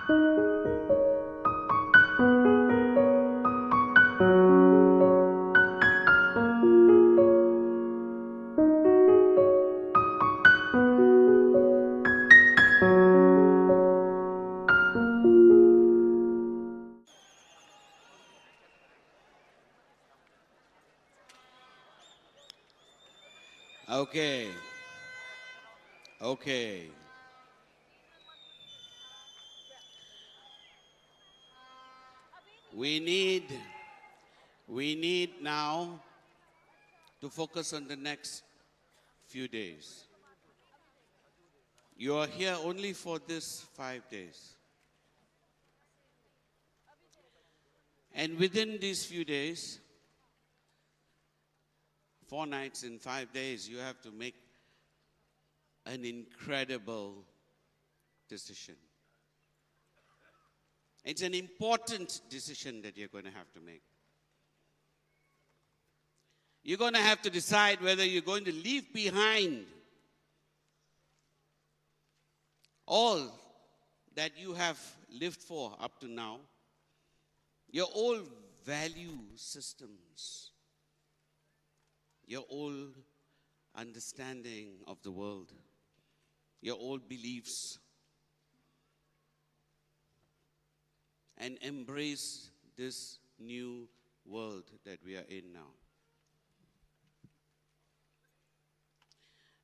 Okay. Okay. We need we need now to focus on the next few days. You are here only for this 5 days. And within these few days, 4 nights in 5 days, you have to make an incredible decision. It's an important decision that you're going to have to make. You're going to have to decide whether you're going to leave behind all that you have lived for up to now, your old value systems, your old understanding of the world, your old beliefs, and embrace this new world that we are in now.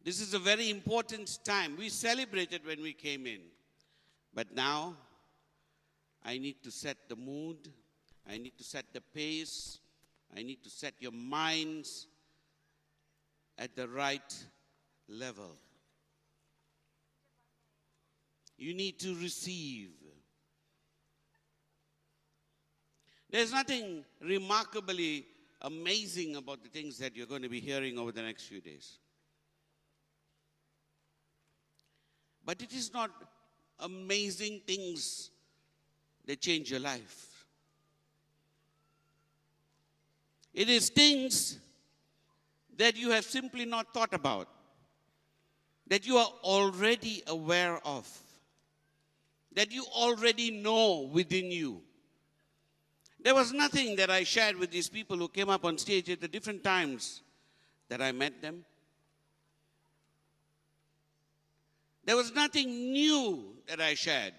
This is a very important time. We celebrated when we came in. But now, I need to set the mood. I need to set the pace. I need to set your minds at the right level. You need to receive. There's nothing remarkably amazing about the things that you're going to be hearing over the next few days. But it is not amazing things that change your life. It is things that you have simply not thought about, that you are already aware of, that you already know within you. There was nothing that I shared with these people who came up on stage at the different times that I met them. There was nothing new that I shared.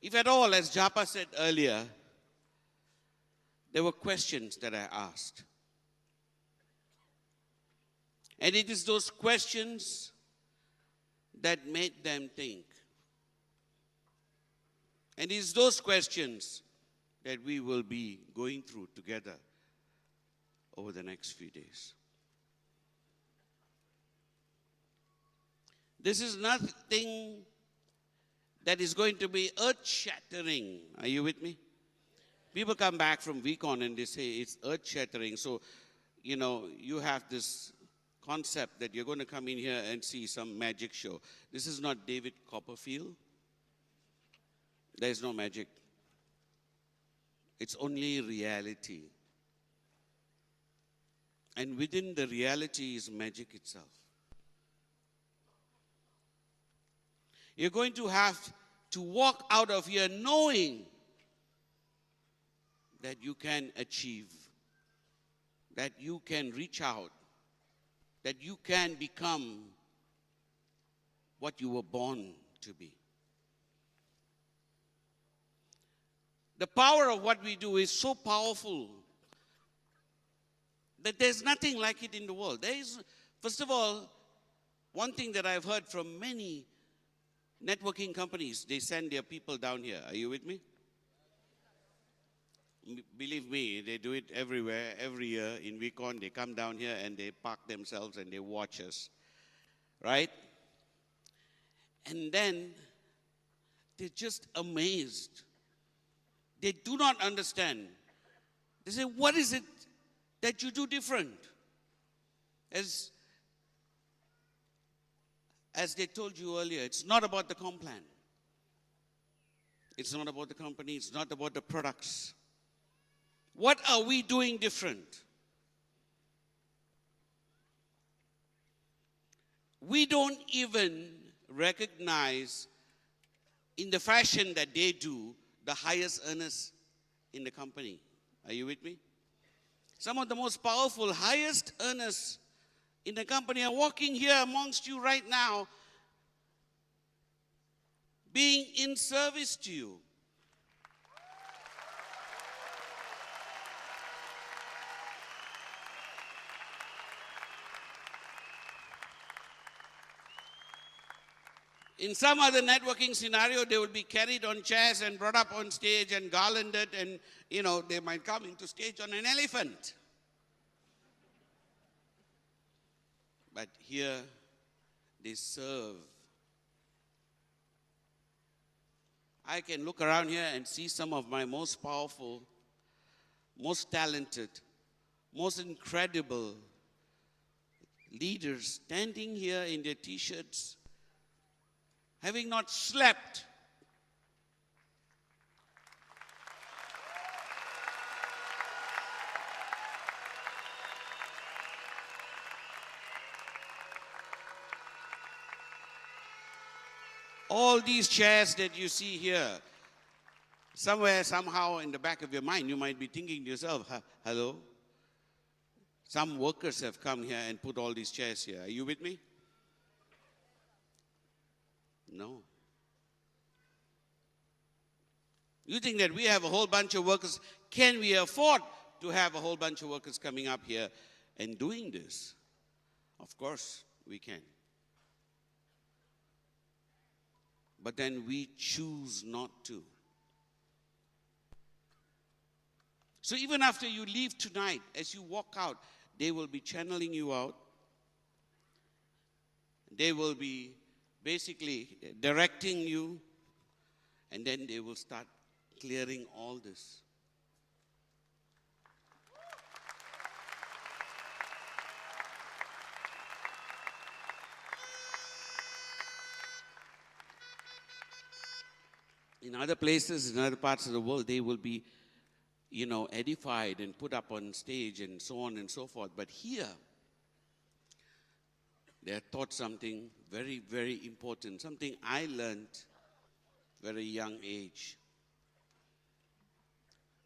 If at all, as Japa said earlier, there were questions that I asked. And it is those questions that made them think. And it is those questions that we will be going through together over the next few days. This is nothing that is going to be earth-shattering. Are you with me? People come back from VCon and they say it's earth-shattering. So, you have this concept that you're going to come in here and see some magic show. This is not David Copperfield. There is no magic. It's only reality. And within the reality is magic itself. You're going to have to walk out of here knowing that you can achieve, that you can reach out, that you can become what you were born to be. The power of what we do is so powerful that there's nothing like it in the world. There is, first of all, one thing that I've heard from many networking companies, they send their people down here. Are you with me? Believe me, they do it everywhere, every year. In VCon, they come down here and they park themselves and they watch us. Right? And then they're just amazed. They do not understand. They say, what is it that you do different? As they told you earlier, it's not about the comp plan. It's not about the company. It's not about the products. What are we doing different? We don't even recognize in the fashion that they do, the highest earners in the company. Are you with me? Some of the most powerful, highest earners in the company are walking here amongst you right now, being in service to you. In some other networking scenario, they will be carried on chairs and brought up on stage and garlanded, and, they might come into stage on an elephant. But here, they serve. I can look around here and see some of my most powerful, most talented, most incredible leaders standing here in their t-shirts, having not slept. All these chairs that you see here, somewhere, somehow in the back of your mind, you might be thinking to yourself, hello? Some workers have come here and put all these chairs here. Are you with me? No. You think that we have a whole bunch of workers? Can we afford to have a whole bunch of workers coming up here and doing this? Of course we can. But then we choose not to. So even after you leave tonight, as you walk out, they will be channeling you out. They will be basically directing you, and then they will start clearing all this. In other places, in other parts of the world, they will be, edified and put up on stage and so on and so forth. But here, they are taught something very, very important, something I learned very young age.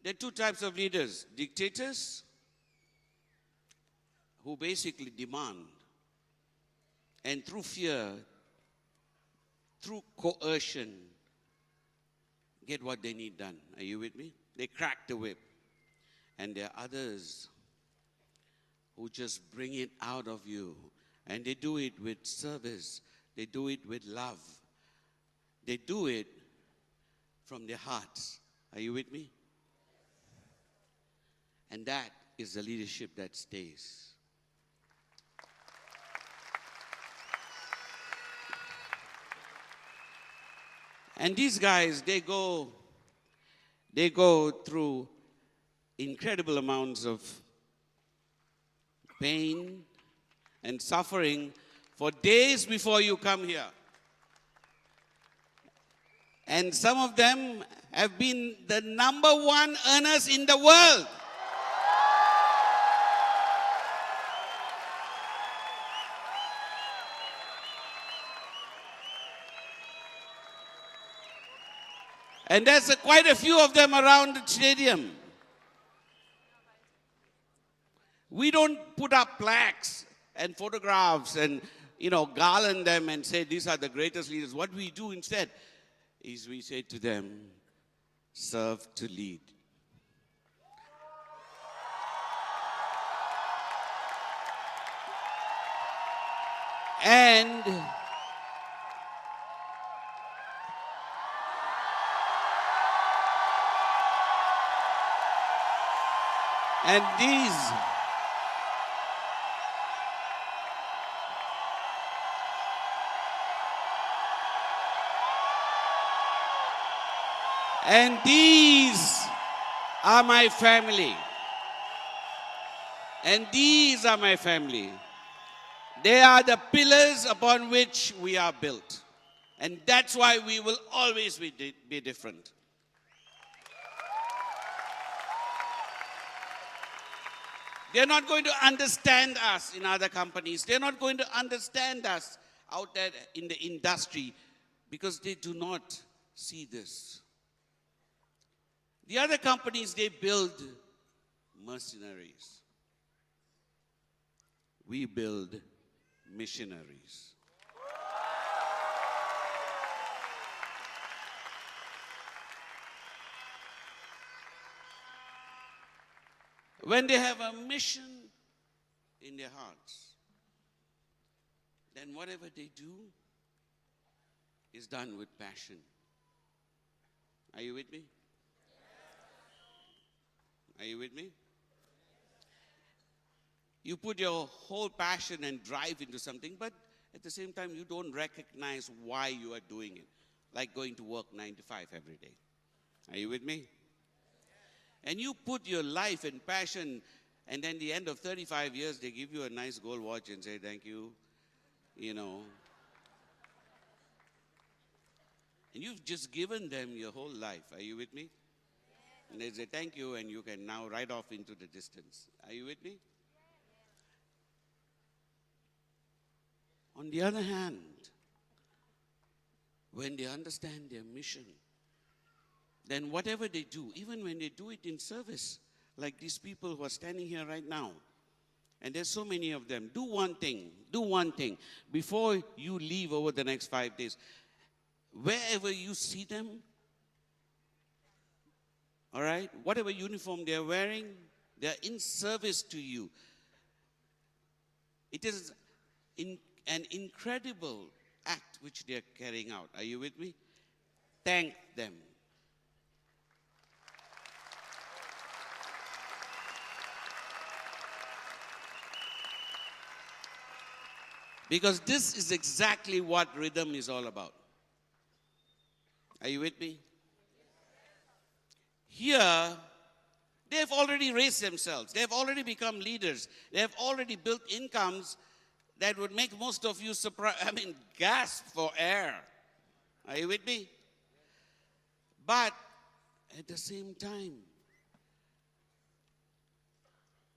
There are two types of leaders: dictators, who basically demand, and through fear, through coercion, get what they need done. Are you with me? They crack the whip. And there are others who just bring it out of you. And they do it with service. They do it with love. They do it from their hearts. Are you with me? And that is the leadership that stays. And these guys, they go through incredible amounts of pain and suffering for days before you come here. And some of them have been the number one earners in the world. And there's quite a few of them around the stadium. We don't put up plaques and photographs and, garland them and say these are the greatest leaders. What we do instead is we say to them, serve to lead. And these are my family. And these are my family. They are the pillars upon which we are built. And that's why we will always be different. They're not going to understand us in other companies. They're not going to understand us out there in the industry because they do not see this. The other companies, they build mercenaries. We build missionaries. When they have a mission in their hearts, then whatever they do is done with passion. Are you with me? Are you with me? You put your whole passion and drive into something, but at the same time, you don't recognize why you are doing it. Like going to work 9 to 5 every day. Are you with me? And you put your life and passion, and then at the end of 35 years, they give you a nice gold watch and say, thank you, you know. And you've just given them your whole life. Are you with me? And they say, thank you, and you can now ride off into the distance. Are you with me? On the other hand, when they understand their mission, then whatever they do, even when they do it in service, like these people who are standing here right now, and there's so many of them, do one thing, before you leave over the next 5 days. Wherever you see them, all right, whatever uniform they're wearing, they're in service to you. It is an incredible act which they're carrying out. Are you with me? Thank them. Because this is exactly what rhythm is all about. Are you with me? Here, they have already raised themselves. They have already become leaders. They have already built incomes that would make most of you gasp for air. Are you with me? But at the same time,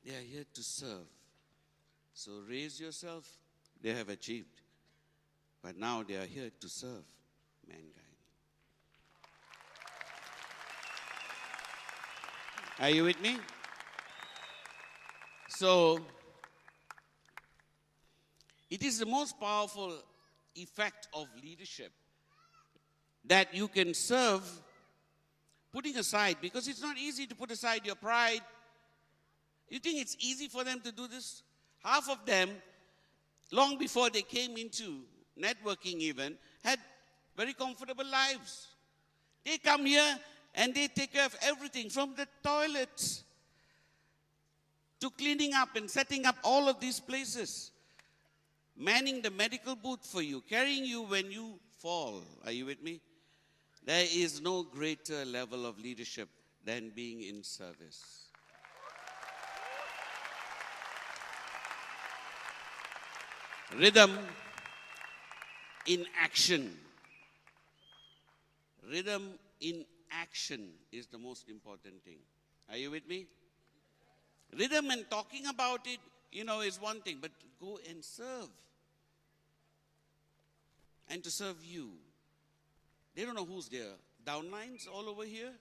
they are here to serve. So raise yourself. They have achieved. But now they are here to serve mankind. Are you with me? So, it is the most powerful effect of leadership that you can serve putting aside, because it's not easy to put aside your pride. You think it's easy for them to do this? Half of them, long before they came into networking even, had very comfortable lives. They come here and they take care of everything from the toilets to cleaning up and setting up all of these places. Manning the medical booth for you, carrying you when you fall. Are you with me? There is no greater level of leadership than being in service. Rhythm in action. Rhythm in action is the most important thing. Are you with me? Rhythm and talking about it, is one thing, but go and serve. And to serve you. They don't know who's there. Downlines all over here.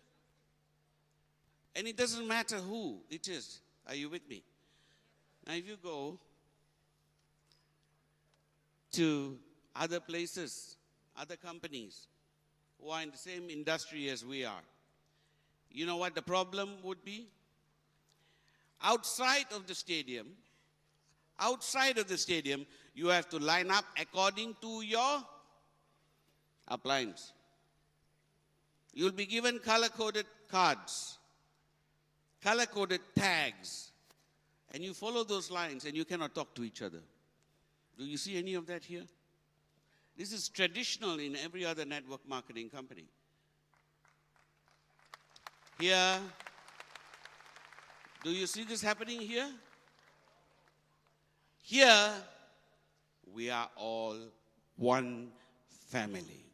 And it doesn't matter who it is. Are you with me? Now if you go to other places, other companies who are in the same industry as we are, you know what the problem would be? Outside of the stadium, you have to line up according to your appliance. You'll be given color-coded cards, color-coded tags, and you follow those lines and you cannot talk to each other. Do you see any of that here? This is traditional in every other network marketing company. Here, do you see this happening here? Here, we are all one family.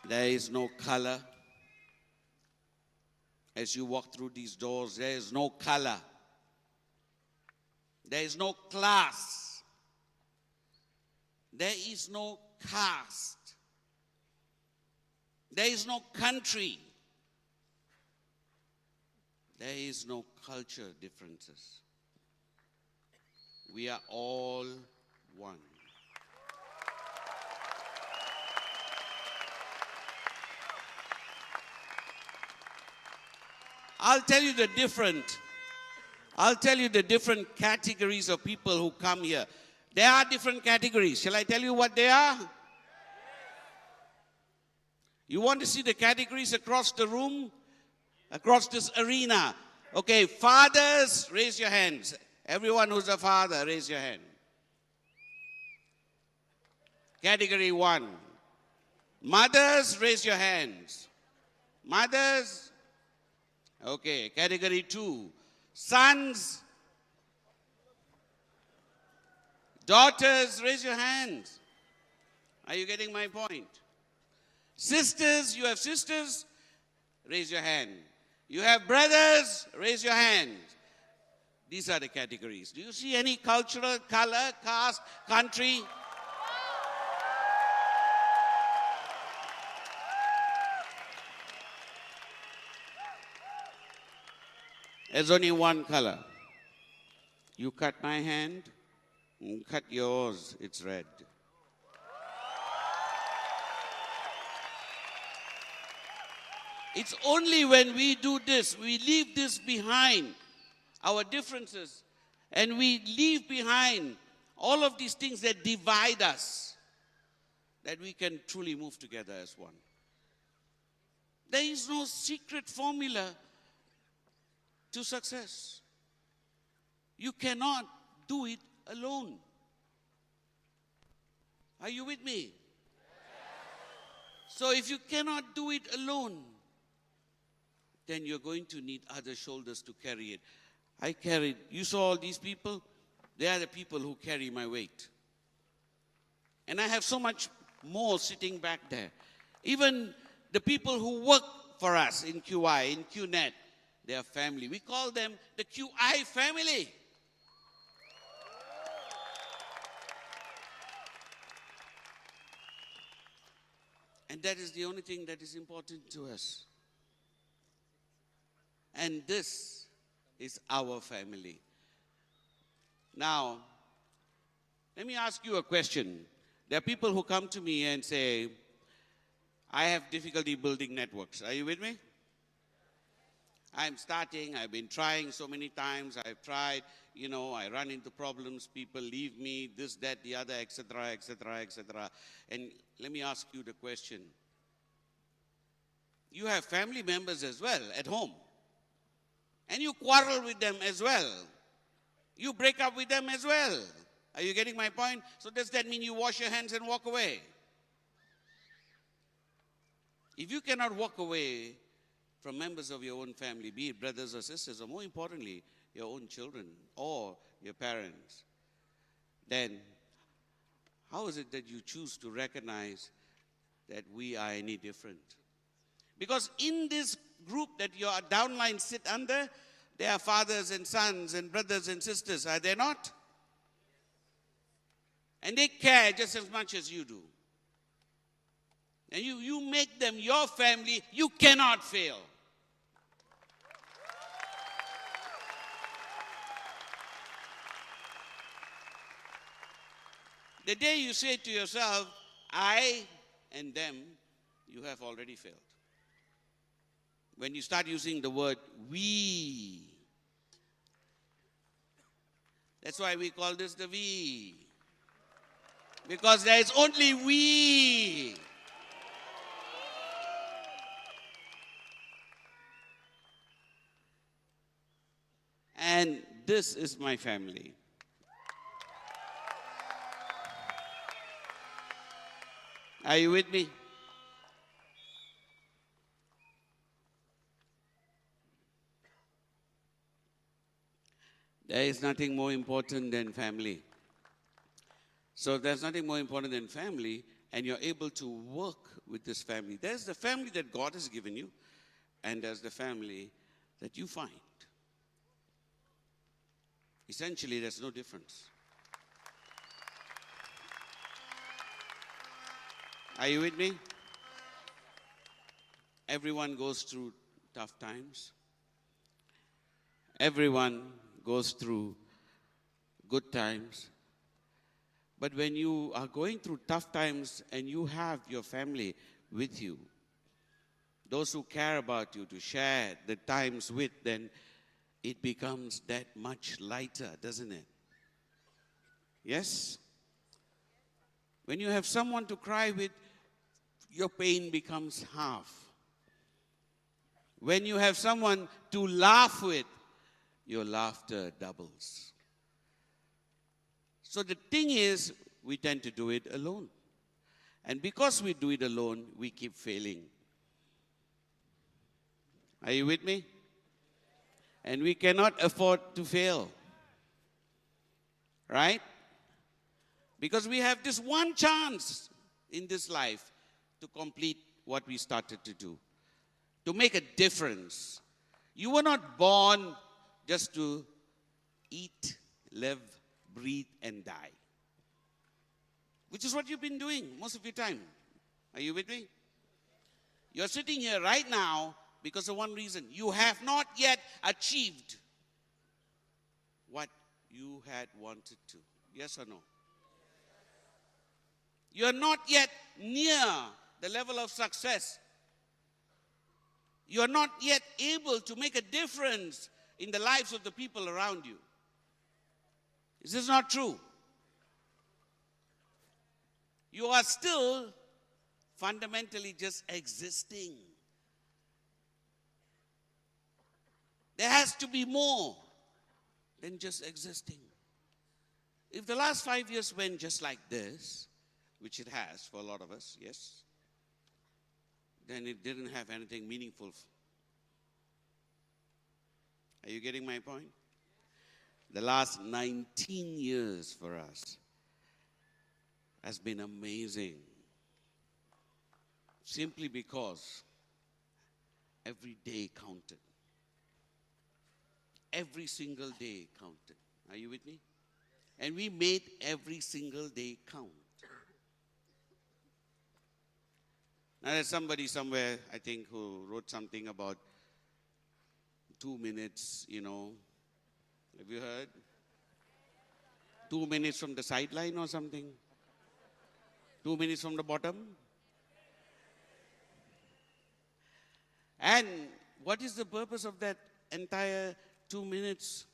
There is no color. As you walk through these doors, there is no color. There is no class. There is no caste. There is no country. There is no culture differences. We are all one. I'll tell you the different categories of people who come here. There are different categories. Shall I tell you what they are? You want to see the categories across the room? Across this arena? Okay, fathers, raise your hands. Everyone who's a father, raise your hand. Category 1. Mothers, raise your hands. Mothers. Okay, category 2. Sons. Daughters, raise your hands. Are you getting my point? Sisters, you have sisters, raise your hand. You have brothers, raise your hand. These are the categories. Do you see any cultural, color, caste, country? There's only one color. You cut my hand, cut yours, it's red. It's only when we do this, we leave this behind, our differences, and we leave behind all of these things that divide us, that we can truly move together as one. There is no secret formula to success. You cannot do it alone. Are you with me? So if you cannot do it alone, then you're going to need other shoulders to carry it. I carried, you saw all these people? They are the people who carry my weight. And I have so much more sitting back there. Even the people who work for us in QI, in QNet, they are family. We call them the QI family. And that is the only thing that is important to us. And this is our family. Now, let me ask you a question. There are people who come to me and say, I have difficulty building networks. Are you with me? I'm starting, I've been trying so many times, I've tried, I run into problems, people leave me, this, that, the other, etc., etc., etc. And let me ask you the question. You have family members as well at home. And you quarrel with them as well. You break up with them as well. Are you getting my point? So does that mean you wash your hands and walk away? If you cannot walk away from members of your own family, be it brothers or sisters, or more importantly, your own children or your parents, then how is it that you choose to recognize that we are any different? Because in this group that your downline sit under, there are fathers and sons and brothers and sisters, are they not? And they care just as much as you do. And you make them your family, you cannot fail. The day you say to yourself, I and them, you have already failed. When you start using the word we, that's why we call this the we. Because there is only we. And this is my family. Are you with me? There is nothing more important than family. So if there's nothing more important than family, and you're able to work with this family. There's the family that God has given you, and there's the family that you find. Essentially, there's no difference. Are you with me? Everyone goes through tough times. Everyone goes through good times. But when you are going through tough times and you have your family with you, those who care about you to share the times with, then it becomes that much lighter, doesn't it? Yes? When you have someone to cry with, your pain becomes half. When you have someone to laugh with, your laughter doubles. So the thing is, we tend to do it alone. And because we do it alone, we keep failing. Are you with me? And we cannot afford to fail. Right? Because we have this one chance in this life to complete what we started to do, to make a difference. You were not born just to eat, live, breathe, and die, which is what you've been doing most of your time. Are you with me? You're sitting here right now because of one reason. You have not yet achieved what you had wanted to. Yes or no? You're not yet near the level of success. You're not yet able to make a difference in the lives of the people around you. Is this not true? You are still fundamentally just existing. There has to be more than just existing. If the last 5 years went just like this, which it has for a lot of us, yes, then it didn't have anything meaningful. Are you getting my point? The last 19 years for us has been amazing. Simply because every day counted. Every single day counted. Are you with me? And we made every single day count. Now there's somebody somewhere, I think, who wrote something about 2 minutes, Have you heard? 2 minutes from the sideline or something? 2 minutes from the bottom? And what is the purpose of that entire 2 minutes?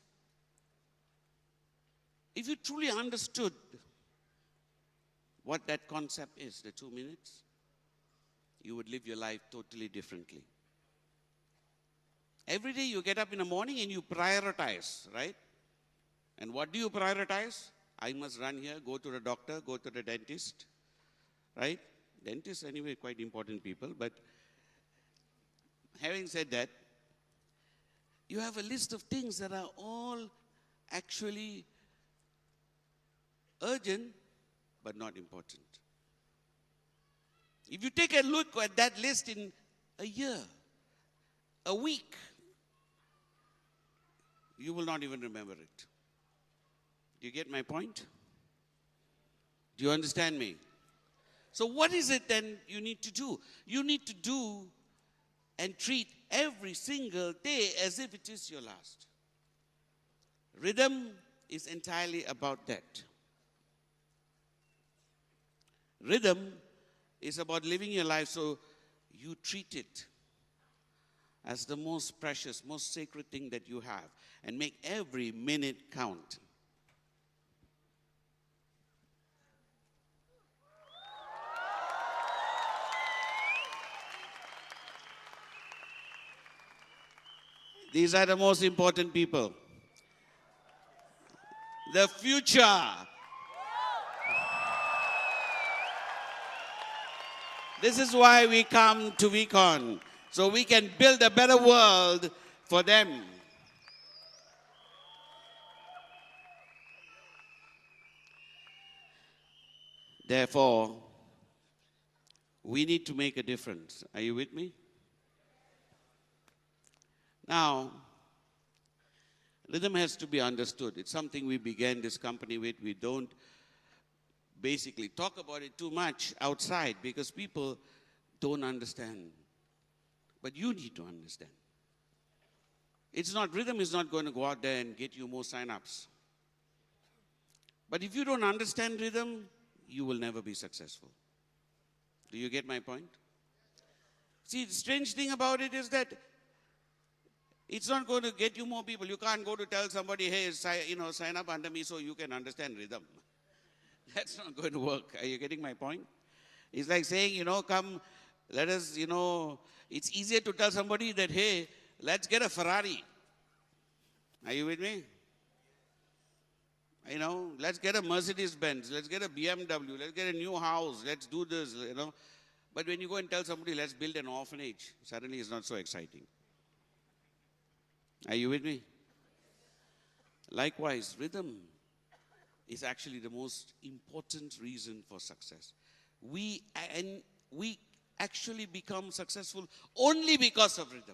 If you truly understood what that concept is, the 2 minutes, you would live your life totally differently. Every day you get up in the morning and you prioritize, right? And what do you prioritize? I must run here, go to the doctor, go to the dentist, right? Dentists, anyway, quite important people. But having said that, you have a list of things that are all actually urgent, but not important. If you take a look at that list in a year, a week, you will not even remember it. Do you get my point? Do you understand me? So what is it then you need to do? You need to do and treat every single day as if it is your last. Rhythm is entirely about that. Rhythm is about living your life so you treat it as the most precious, most sacred thing that you have and make every minute count. These are the most important people. The future. This is why we come to Vicon, so we can build a better world for them. Therefore, we need to make a difference. Are you with me? Now, Rhythm has to be understood. It's something we began this company with. We don't basically talk about it too much outside because people don't understand. But you need to understand. Rhythm is not going to go out there and get you more sign-ups. But if you don't understand rhythm, you will never be successful. Do you get my point? See, the strange thing about it is that it's not going to get you more people. You can't go to tell somebody, hey, sign up under me so you can understand rhythm. That's not going to work. Are you getting my point? It's like saying, come, let us, it's easier to tell somebody that, hey, let's get a Ferrari. Are you with me? Let's get a Mercedes-Benz, let's get a BMW, let's get a new house, let's do this, But when you go and tell somebody, let's build an orphanage, suddenly it's not so exciting. Are you with me? Likewise, rhythm is actually the most important reason for success. We actually become successful only because of rhythm.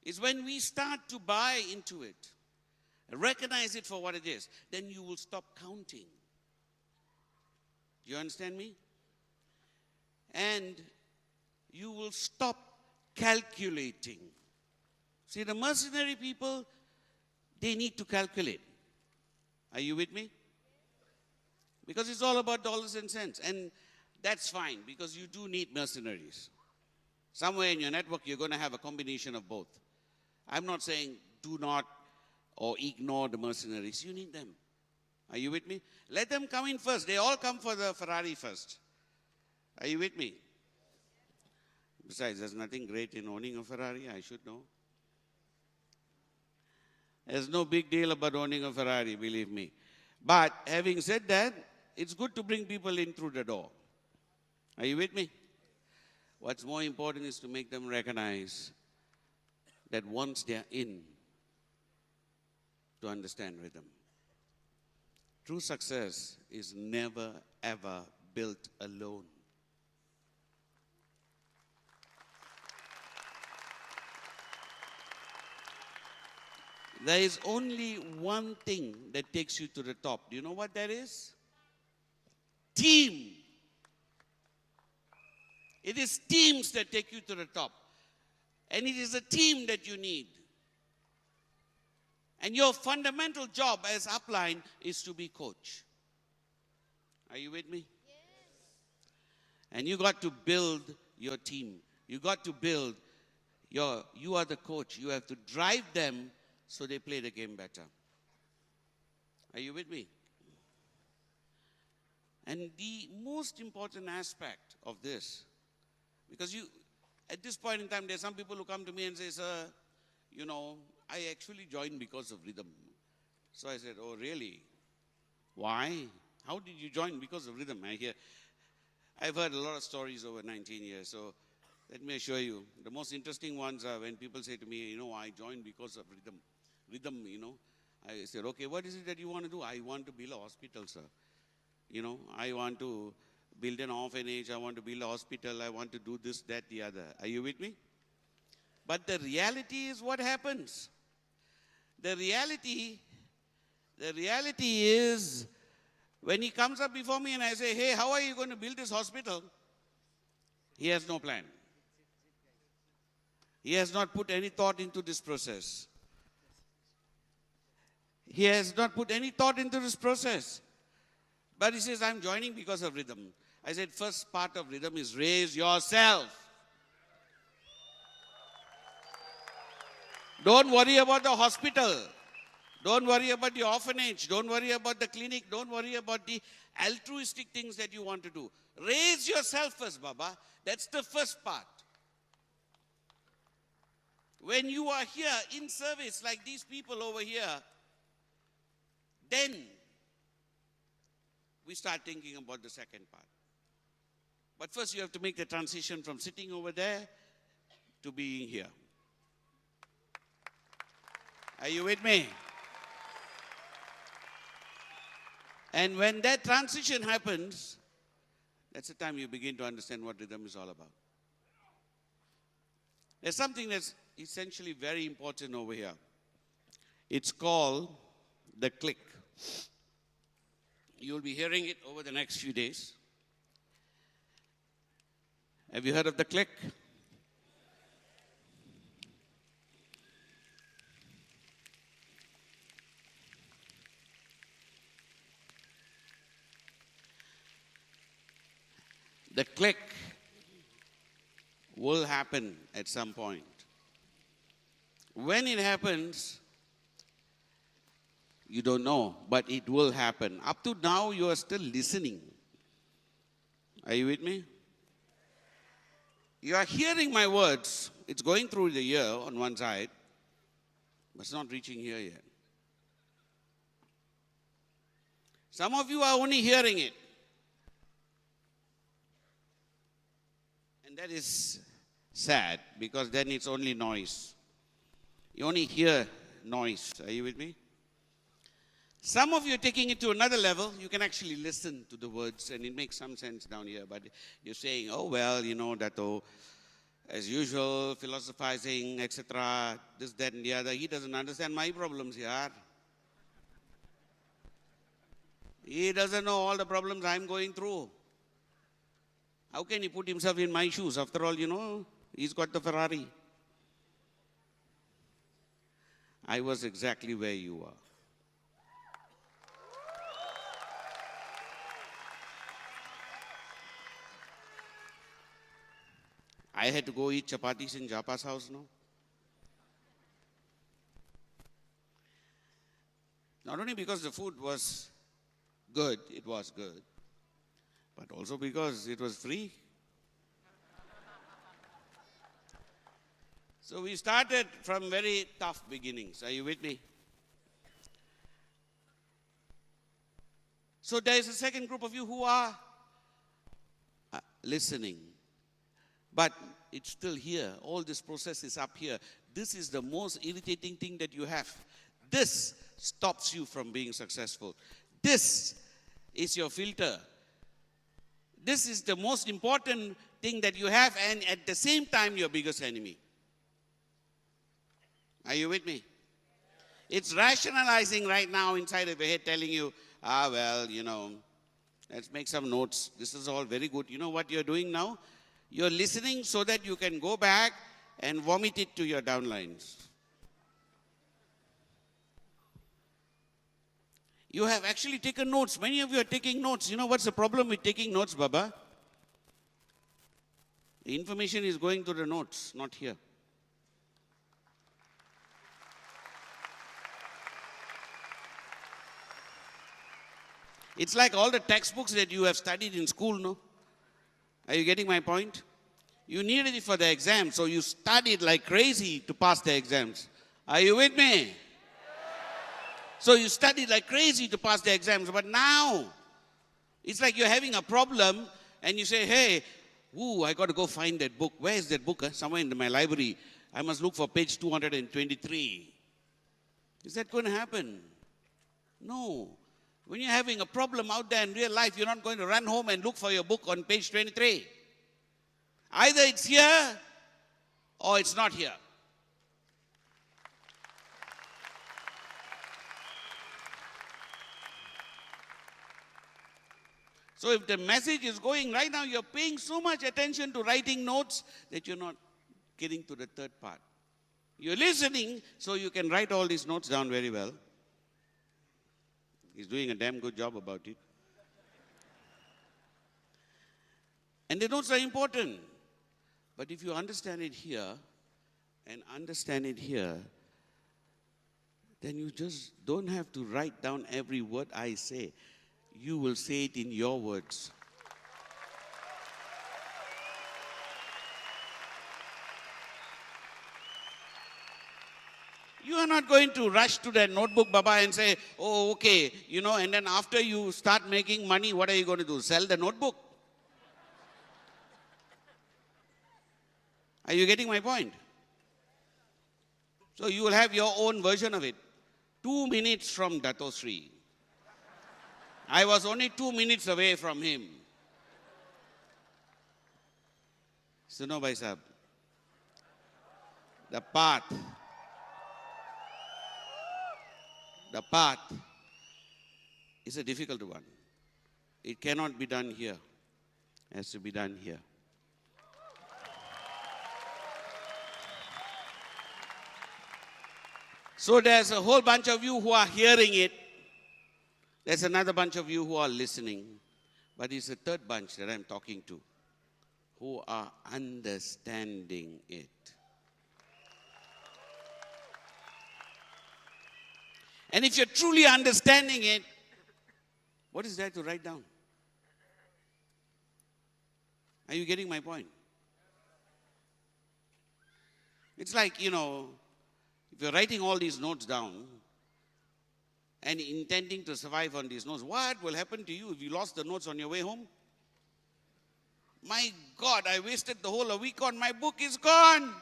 It's when we start to buy into it, recognize it for what it is, then you will stop counting. Do you understand me? And you will stop calculating. See, the mercenary people, they need to calculate. Are you with me? Because it's all about dollars and cents. And that's fine, because you do need mercenaries. Somewhere in your network, you're going to have a combination of both. I'm not saying do not or ignore the mercenaries. You need them. Are you with me? Let them come in first. They all come for the Ferrari first. Are you with me? Besides, there's nothing great in owning a Ferrari. I should know. There's no big deal about owning a Ferrari, believe me. But having said that, it's good to bring people in through the door. Are you with me? What's more important is to make them recognize that once they're in, to understand rhythm. True success is never, ever built alone. There is only one thing that takes you to the top. Do you know what that is? Team. It is teams that take you to the top. And it is a team that you need. And your fundamental job as upline is to be coach. Are you with me? Yes. And you got to build your team. You got to build you are the coach. You have to drive them so they play the game better. Are you with me? And the most important aspect of this, because at this point in time, there's some people who come to me and say, sir, I actually joined because of rhythm. So I said, oh, really? Why? How did you join? Because of rhythm. I've heard a lot of stories over 19 years. So let me assure you, the most interesting ones are when people say to me, I joined because of rhythm. Rhythm, I said, okay, what is it that you want to do? I want to build a hospital, sir. I want to build an orphanage. I want to build a hospital. I want to do this, that, the other. Are you with me? But the reality is what happens. The reality is when he comes up before me and I say, hey, how are you going to build this hospital? He has no plan. He has not put any thought into this process. He has not put any thought into this process. But he says, I'm joining because of rhythm. I said, first part of rhythm is raise yourself. Don't worry about the hospital. Don't worry about the orphanage. Don't worry about the clinic. Don't worry about the altruistic things that you want to do. Raise yourself first, Baba. That's the first part. When you are here in service like these people over here, then we start thinking about the second part. But first you have to make the transition from sitting over there to being here. Are you with me? And when that transition happens, that's the time you begin to understand what rhythm is all about. There's something that's essentially very important over here. It's called the click. You'll be hearing it over the next few days. Have you heard of the click? The click will happen at some point. When it happens, you don't know, but it will happen. Up to now, you are still listening. Are you with me? You are hearing my words. It's going through the ear on one side, but it's not reaching here yet. Some of you are only hearing it. And that is sad, because then it's only noise. You only hear noise. Are you with me? Some of you are taking it to another level. You can actually listen to the words, and it makes some sense down here. But you're saying, oh, well, Dato, as usual, philosophizing, etc., this, that, and the other. He doesn't understand my problems here. He doesn't know all the problems I'm going through. How can he put himself in my shoes? After all, he's got the Ferrari. I was exactly where you are. I had to go eat chapatis in Japa's house now. Not only because the food was good, but also because it was free. So we started from very tough beginnings. Are you with me? So there is a second group of you who are listening. But it's still here. All this process is up here. This is the most irritating thing that you have. This stops you from being successful. This is your filter. This is the most important thing that you have, and at the same time, your biggest enemy. Are you with me? It's rationalizing right now inside of your head, telling you, let's make some notes. This is all very good. You know what you're doing now? You're listening so that you can go back and vomit it to your downlines. You have actually taken notes. Many of you are taking notes. You know what's the problem with taking notes, Baba? The information is going to the notes, not here. It's like all the textbooks that you have studied in school, no? Are you getting my point? You needed it for the exam, so you studied like crazy to pass the exams. Are you with me? So you studied like crazy to pass the exams, but now it's like you're having a problem and you say, hey, I got to go find that book. Where is that book? Somewhere in my library. I must look for page 223. Is that going to happen? No. When you're having a problem out there in real life, you're not going to run home and look for your book on page 23. Either it's here or it's not here. So if the message is going right now, you're paying so much attention to writing notes that you're not getting to the third part. You're listening so you can write all these notes down very well. He's doing a damn good job about it. And the notes are important. But if you understand it here and understand it here, then you just don't have to write down every word I say. You will say it in your words. You are not going to rush to that notebook, Baba, and say, oh, okay, and then after you start making money, what are you going to do? Sell the notebook? Are you getting my point? So you will have your own version of it. 2 minutes from Dato Sri. I was only 2 minutes away from him. Suno Bhai Sahab. The path. the path is a difficult one. It cannot be done here. It has to be done here. So there's a whole bunch of you who are hearing it. There's another bunch of you who are listening. But it's a third bunch that I'm talking to, who are understanding it. And if you're truly understanding it, what is there to write down? Are you getting my point? It's like, if you're writing all these notes down and intending to survive on these notes, what will happen to you if you lost the notes on your way home? My God, I wasted the whole week on my book is gone.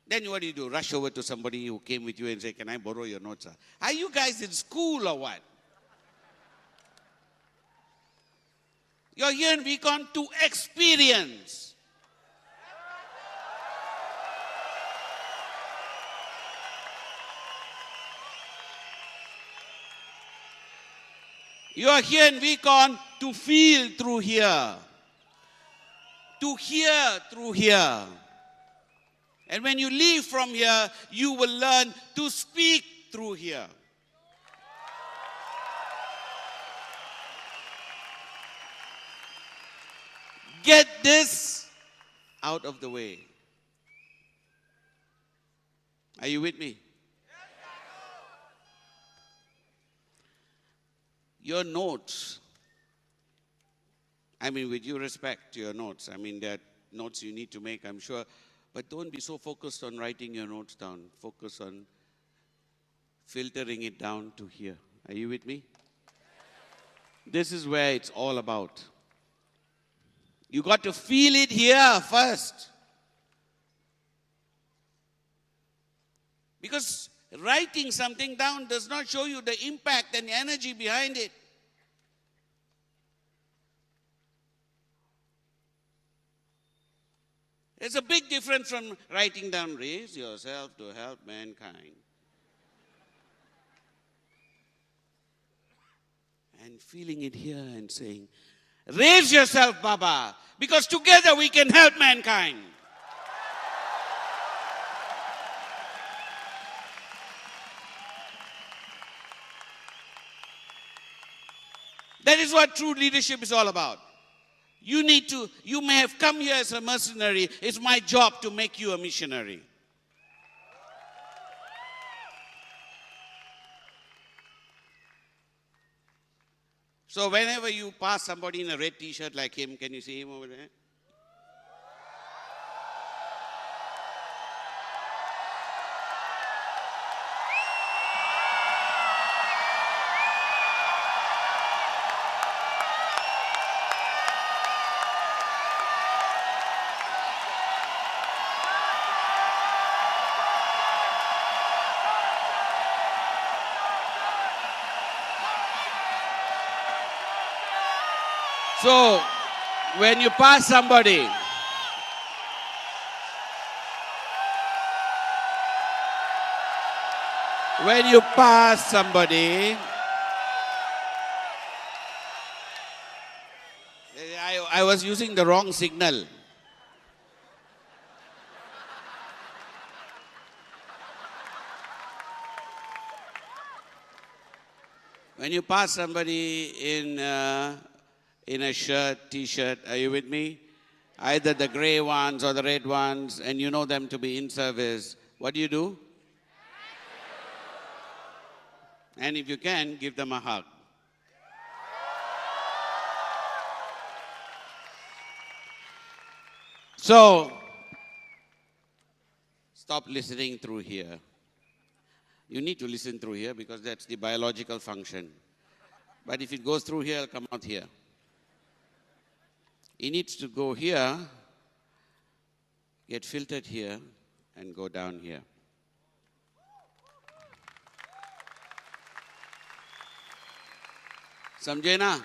Then what do? Rush over to somebody who came with you and say, can I borrow your notes? Are you guys in school or what? You're here in Recon to experience. You are here in Recon to feel through here. To hear through here. And when you leave from here, you will learn to speak through here. Get this out of the way. Are you with me? Your notes, with due respect to your notes, there are notes you need to make, I'm sure, but don't be so focused on writing your notes down. Focus on filtering it down to here. Are you with me? This is where it's all about. You got to feel it here first. Because writing something down does not show you the impact and the energy behind it. There's a big difference from writing down, raise yourself to help mankind. And feeling it here and saying, raise yourself, Baba, because together we can help mankind. That is what true leadership is all about. You may have come here as a mercenary. It's my job to make you a missionary. So whenever you pass somebody in a red t-shirt like him, can you see him over there? So, when you pass somebody, I was using the wrong signal. When you pass somebody in a shirt, t-shirt, are you with me? Either the gray ones or the red ones, and you know them to be in service, what do? And if you can, give them a hug. So, stop listening through here. You need to listen through here because that's the biological function. But if it goes through here, it'll come out here. It needs to go here, get filtered here, and go down here. Samjhe na?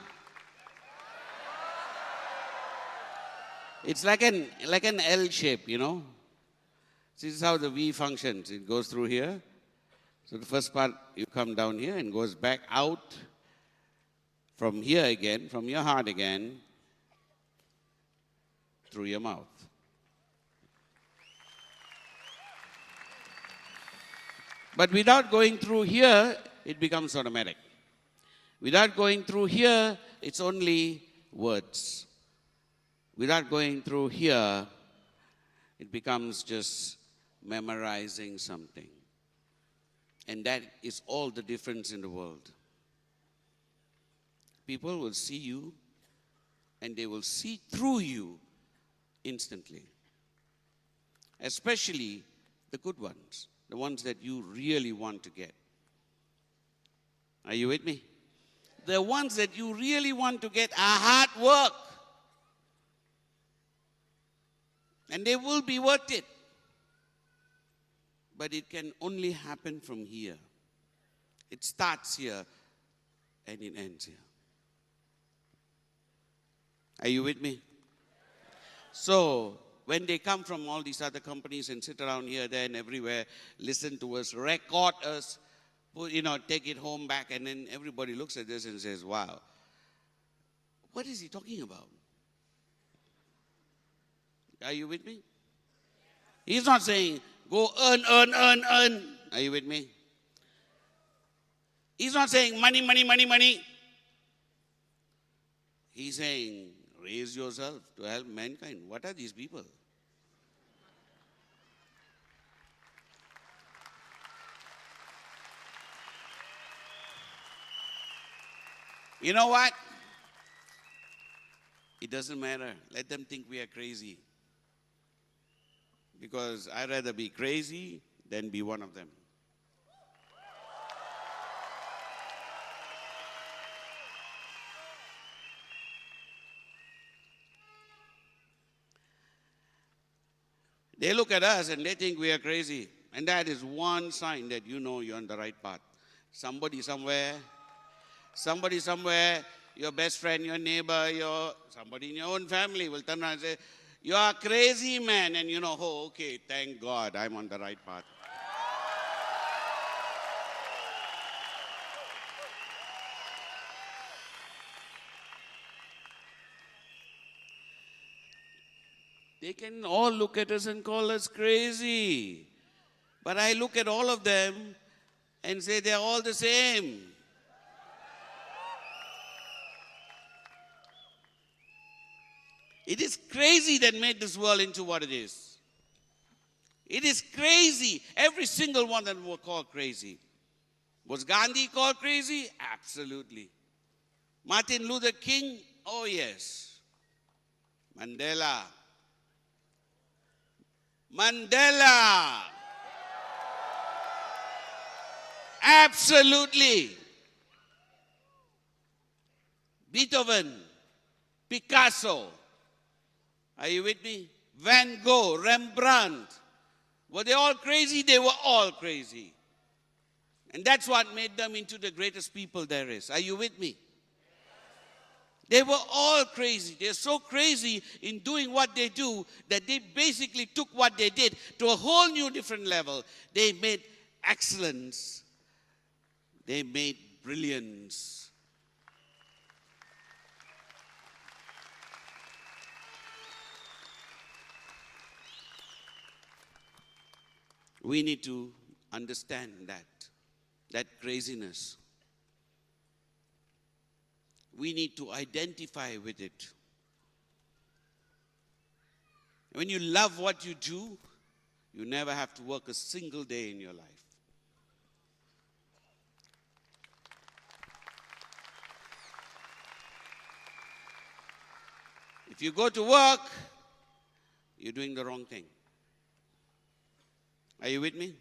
It's like an L shape, This is how the V functions. It goes through here. So the first part, you come down here and goes back out from here again, from your heart again, through your mouth. But without going through here, it becomes automatic. Without going through here, it's only words. Without going through here, it becomes just memorizing something. And that is all the difference in the world. People will see you and they will see through you instantly. Especially the good ones, the ones that you really want to get. Are you with me? The ones that you really want to get are hard work. And they will be worth it. But it can only happen from here. It starts here and it ends here. Are you with me? So, when they come from all these other companies and sit around here, there and everywhere, listen to us, record us, take it home back, and then everybody looks at this and says, wow, what is he talking about? Are you with me? He's not saying, go earn. Are you with me? He's not saying money, money, money, money. He's saying, raise yourself to help mankind. What are these people? You know what? It doesn't matter. Let them think we are crazy. Because I'd rather be crazy than be one of them. They look at us and they think we are crazy. And that is one sign that you know you're on the right path. Somebody somewhere, your best friend, your neighbor, somebody in your own family will turn around and say, you are crazy, man. And you know, oh, okay, thank God I'm on the right path. They can all look at us and call us crazy. But I look at all of them and say they're all the same. It is crazy that made this world into what it is. It is crazy. Every single one of them were called crazy. Was Gandhi called crazy? Absolutely. Martin Luther King? Oh yes. Mandela. Absolutely. Beethoven. Picasso. Are you with me? Van Gogh, Rembrandt. Were they all crazy? They were all crazy. And that's what made them into the greatest people there is. Are you with me? They were all crazy. They're so crazy in doing what they do that they basically took what they did to a whole new different level. They made excellence. They made brilliance. We need to understand that craziness. We need to identify with it. When you love what you do, you never have to work a single day in your life. If you go to work, you're doing the wrong thing. Are you with me?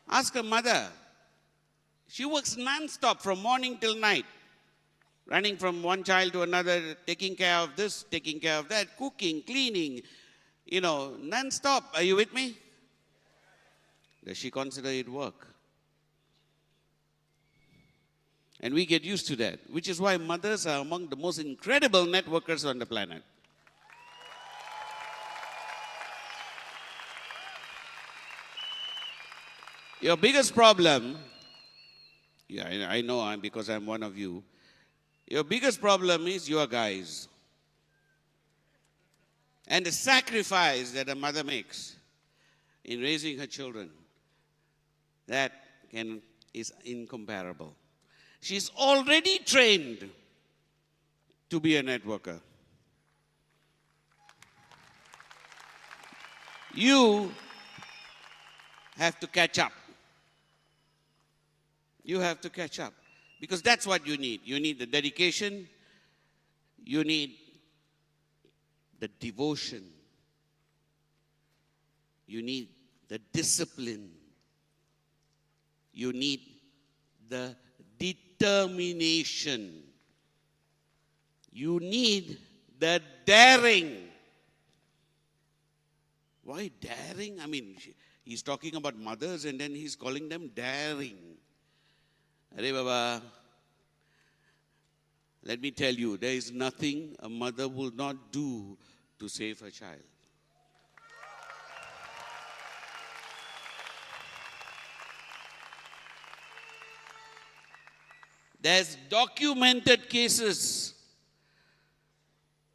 Ask her mother. She works non-stop from morning till night. Running from one child to another, taking care of this, taking care of that, cooking, cleaning, non-stop. Are you with me? Does she consider it work? And we get used to that, which is why mothers are among the most incredible networkers on the planet. Your biggest problem, yeah, I know because I'm one of you. Your biggest problem is your guys. And the sacrifice that a mother makes in raising her children, that is incomparable. She's already trained to be a networker. You have to catch up. You have to catch up. Because that's what you need. You need the dedication. You need the devotion. You need the discipline. You need the determination. You need the daring. Why daring? I mean, he's talking about mothers and then he's calling them daring. Arey Baba, let me tell you, there is nothing a mother will not do to save her child. There's documented cases,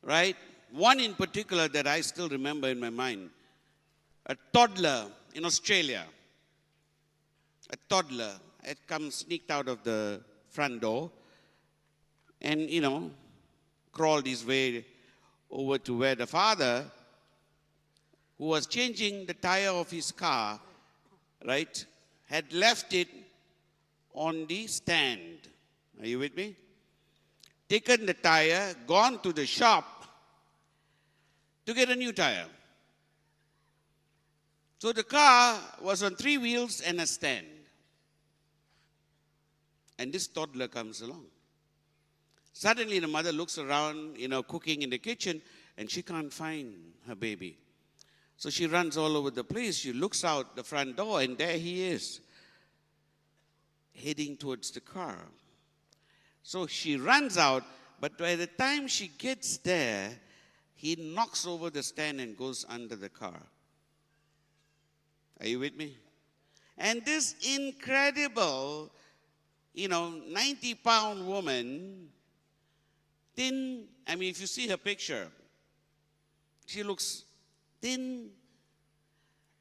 right? One in particular that I still remember in my mind. A toddler in Australia. A toddler had come sneaked out of the front door and, crawled his way over to where the father, who was changing the tire of his car, right, had left it on the stand. Are you with me? Taken the tire, gone to the shop to get a new tire. So the car was on 3 wheels and a stand. And this toddler comes along. Suddenly the mother looks around, cooking in the kitchen, and she can't find her baby. So she runs all over the place. She looks out the front door, and there he is, heading towards the car. So she runs out, but by the time she gets there, he knocks over the stand and goes under the car. Are you with me? And this incredible, 90-pound woman, thin, if you see her picture, she looks thin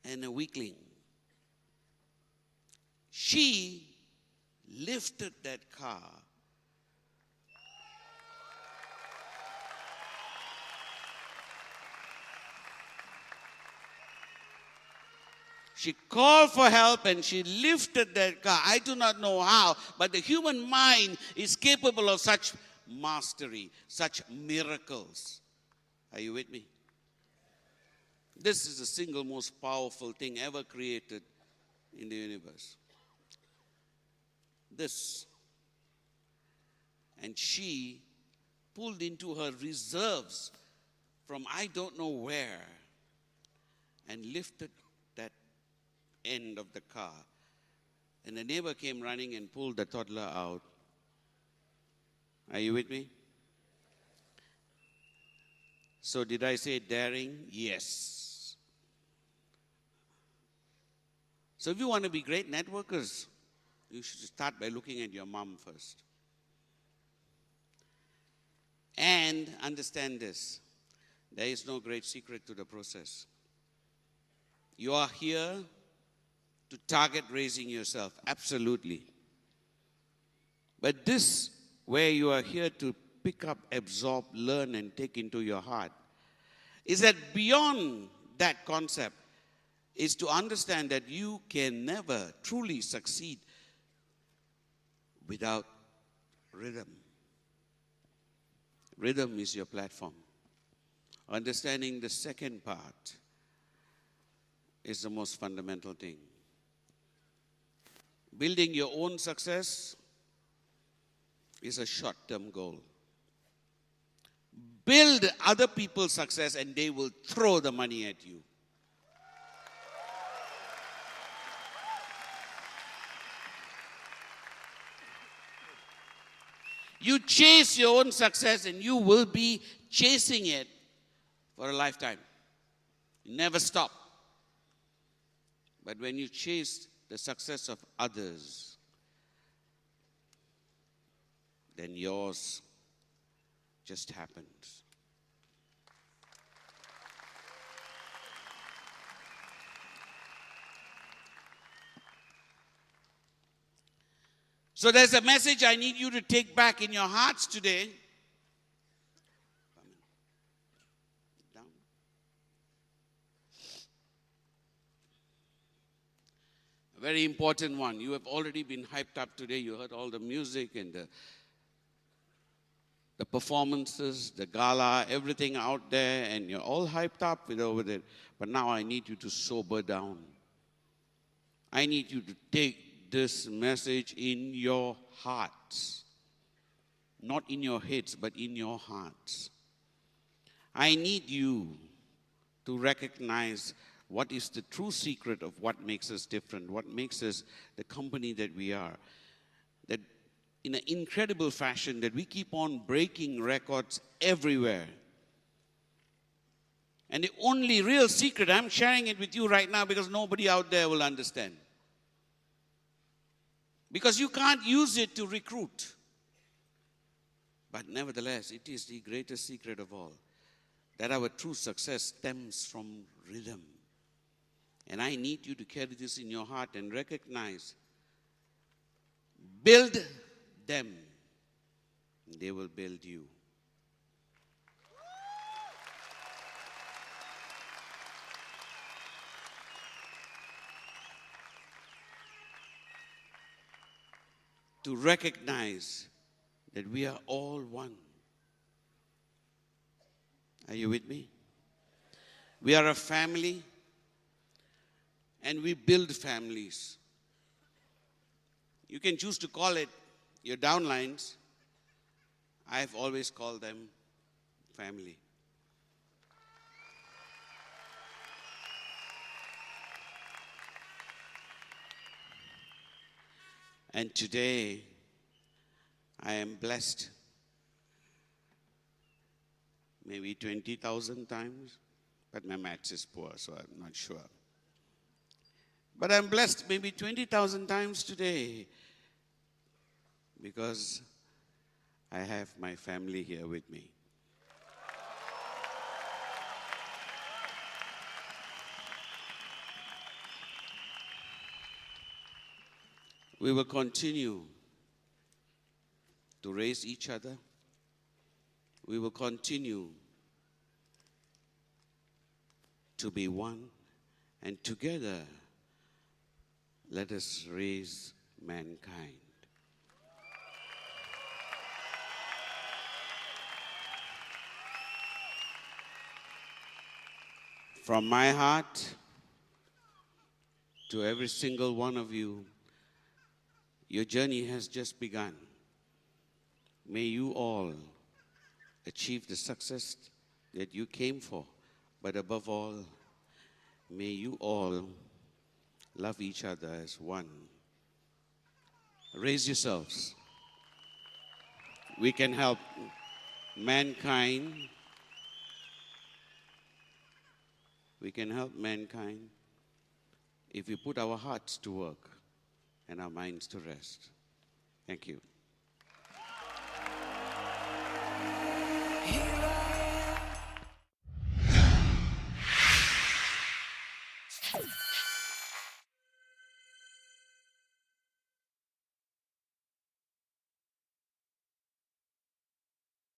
and a weakling. She lifted that car. She called for help and she lifted that car. I do not know how, but the human mind is capable of such mastery, such miracles. Are you with me? This is the single most powerful thing ever created in the universe. This. And she pulled into her reserves from I don't know where and lifted that end of the car. And the neighbor came running and pulled the toddler out. Are you with me? So did I say daring? Yes. So if you want to be great networkers, you should start by looking at your mom first. And understand this. There is no great secret to the process. You are here to target raising yourself, absolutely. But this, where you are here to pick up, absorb, learn, and take into your heart, is that beyond that concept is to understand that you can never truly succeed without rhythm. Rhythm is your platform. Understanding the second part is the most fundamental thing. Building your own success is a short-term goal. Build other people's success and they will throw the money at you. You chase your own success and you will be chasing it for a lifetime. You never stop. But when you chase the success of others, then yours just happens. So there's a message I need you to take back in your hearts today. Down. A very important one. You have already been hyped up today. You heard all the music and the performances, the gala, everything out there, and you're all hyped up with it. But now I need you to sober down. I need you to take this message in your hearts. Not in your heads, but in your hearts. I need you to recognize what is the true secret of what makes us different, what makes us the company that we are. That in an incredible fashion, that we keep on breaking records everywhere. And the only real secret, I'm sharing it with you right now because nobody out there will understand. Because you can't use it to recruit. But nevertheless, it is the greatest secret of all. That our true success stems from rhythm. And I need you to carry this in your heart and recognize. Build them. They will build you. To recognize that we are all one. Are you with me? We are a family and we build families. You can choose to call it your downlines. I've always called them family. And today, I am blessed maybe 20,000 times, but my maths is poor, so I'm not sure. But I'm blessed maybe 20,000 times today because I have my family here with me. We will continue to raise each other. We will continue to be one. And together, let us raise mankind. From my heart to every single one of you, your journey has just begun. May you all achieve the success that you came for. But above all, may you all love each other as one. Raise yourselves. We can help mankind. We can help mankind if we put our hearts to work and our minds to rest. Thank you.